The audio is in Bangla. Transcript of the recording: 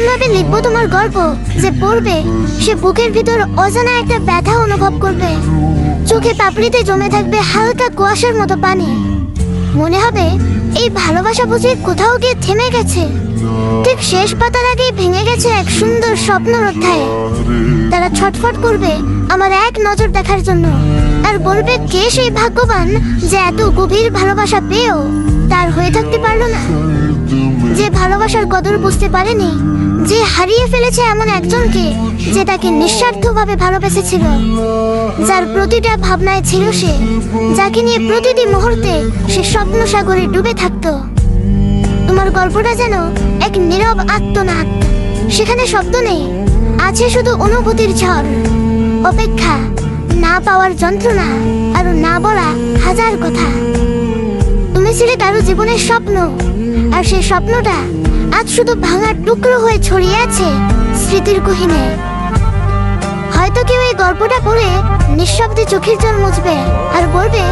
ভাবে লিখবো তোমার গল্প, যে পড়বে সে বুকের ভিতর অজানা একটা ব্যথা অনুভব করবে। চোখে পাপড়িতে জমে থাকবে হালকা কুয়াশার মতো পানি। মনে হবে এই ভালোবাসা বুঝি কোথাও গিয়ে থেমে গেছে। ঠিক শেষ পাতার আগেই ভেঙে গেছে এক সুন্দর স্বপ্নের অধ্যায়। তারা ছটফট করবে আমার এক নজর দেখার জন্য, আর বলবে কে সেই ভাগ্যবান যে এত গভীর ভালোবাসা পেয়েও তার হয়ে থাকতে পারলো না। যে ভালোবাসার কদর বুঝতে পারেনি, যে হারিয়ে ফেলেছে এমন একজনকে যে তাকে নিঃস্বার্থভাবে ভালোবেসেছিল, যার প্রতিটা ভাবনায় ছিল সে, যাকে নিয়ে প্রতিটি মুহূর্তে সে স্বপ্ন সাগরে ডুবে থাকতো। তোমার গল্পটা যেন এক নীরব আত্মনাদ। সেখানে শব্দ নেই, আছে শুধু অনুভূতির ঝড়, অপেক্ষা, না পাওয়ার যন্ত্রণা, আর না বলা হাজার কথা। তুমি ছিলে কারো জীবনের স্বপ্ন, আর সেই স্বপ্নটা আজ শুধু ভাঙার টুকরো হয়ে ছড়িয়ে আছে স্মৃতির গহীনে। হয়তো কেউ এই গল্পটা পড়ে নিঃশব্দে চোখের জল মুছবে আর বলবে,